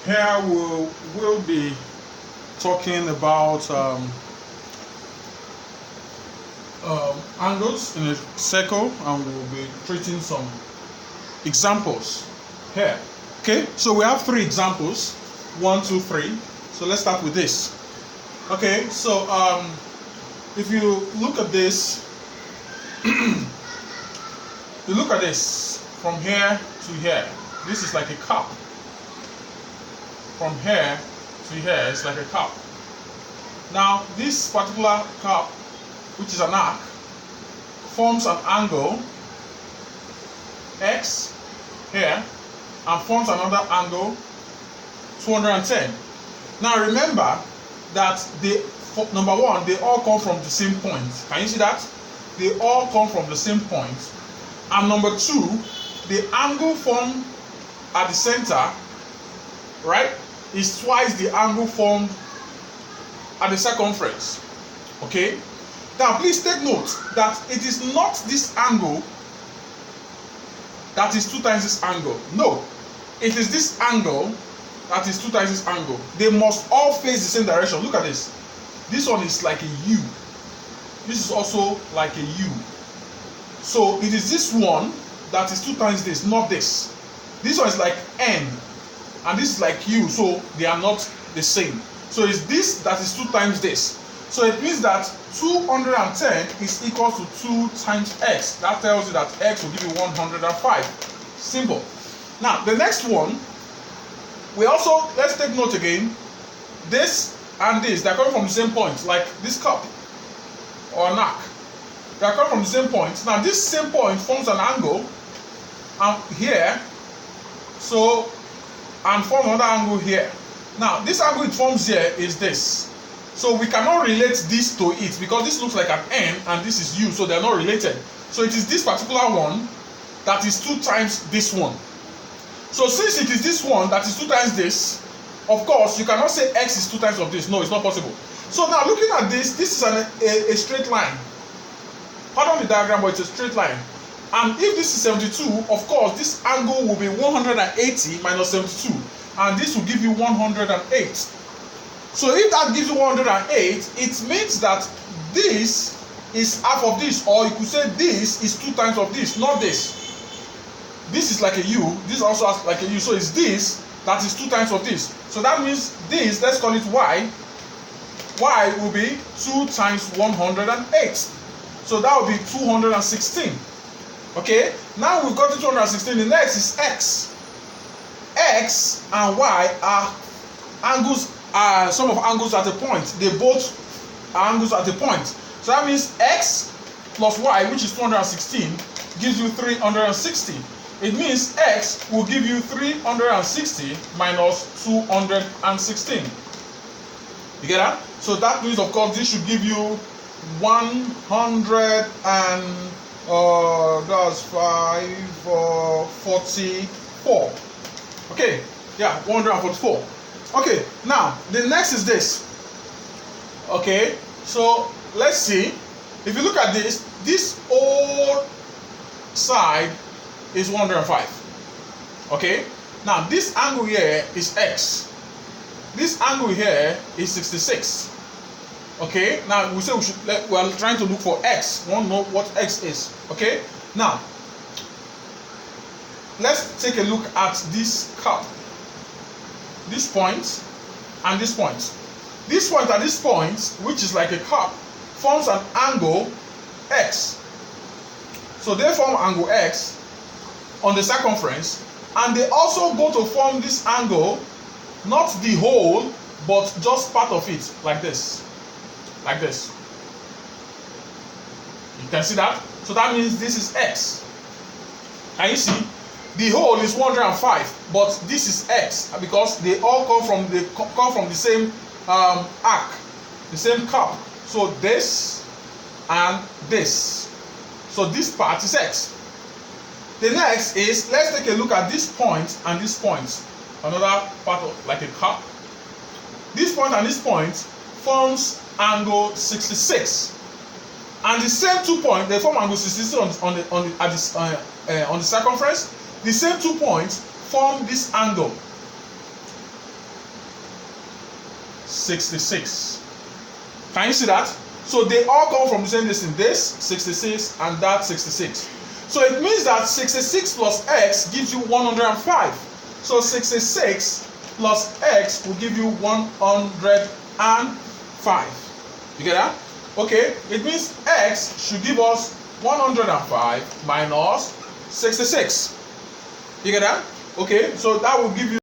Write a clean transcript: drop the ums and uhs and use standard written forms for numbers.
Here we'll be talking about angles in a circle, and we'll be treating some examples here. Okay, so we have 3 examples, 1, 2, 3. So let's start with this. Okay, so if you look at this, you look at this from here to here. This is like a cup. From here to here, it's like a cup. Now, this particular cup, which is an arc, forms an angle x here and forms another angle 210. Now remember that number 1, they all come from the same point. Can you see that? They all come from the same point. And number 2, the angle formed at the center, right, is twice the angle formed at the circumference. Okay? Now please take note that it is not this angle that is 2 times this angle. No, it is this angle that is 2 times this angle. They must all face the same direction. Look at this. This one is like a U. This is also like a U. So it is this one that is 2 times this, not this. This one is like N, and this is like U, so they are not the same. So it's this that is 2 times this. So it means that 210 is equal to 2 times x. That tells you that x will give you 105. Simple. Now, the next one, let's take note again. This and this, they're coming from the same point, like this cup or an arc. They are coming from the same point. Now, this same point forms an angle here, so, and form another angle here. Now, this angle it forms here is this. So we cannot relate this to it because this looks like an N and this is U, so they are not related. So it is this particular one that is 2 times this one. So since it is this one that is 2 times this, of course you cannot say x is 2 times of this. No, it's not possible. So now looking at this is a straight line. Pardon the diagram, but it's a straight line. And if this is 72, of course this angle will be 180 minus 72, and this will give you 108. So if that gives you 108, it means that this is half of this, or you could say this is 2 times of this, not this. This is like a U, this also has like a U, so it's this that is 2 times of this. So that means this, let's call it Y. Y will be 2 times 108. So that will be 216. Okay, now we've got to 216, the next is X. X and Y are angles, sum of angles at a point. They both are angles at a point. So that means X plus Y, which is 216, gives you 360. It means X will give you 360 minus 216. You get that? So that means, of course, this should give you 44. Okay, yeah, 144. Okay, now the next is this. Okay, so let's see. If you look at this whole side is 105. Okay, now this angle here is x. This angle here is 66. Okay, now we say we are trying to look for x. We want to know what x is. Okay, now let's take a look at this cup. This point and this point. This point and this point, which is like a cup, forms an angle x. So they form angle x on the circumference, and they also go to form this angle, not the whole, but just part of it, like this. Like this. You can see that? So that means this is x. Can you see? The whole is 105, but this is x because they all come from the same arc, the same cup. So this and this. So this part is x. The next is, let's take a look at this point and this point. Another part of like a cup. This point and this point forms angle 66. And the same 2 points, they form angle 66 on the circumference. The same 2 points form this angle. 66. Can you see that? So they all come from the same distance. This 66 and that 66. So it means that 66 plus x gives you 105. So 66 plus x will give you 105. You get that? Okay, it means x should give us 105 minus 66. You get that? Okay, so that will give you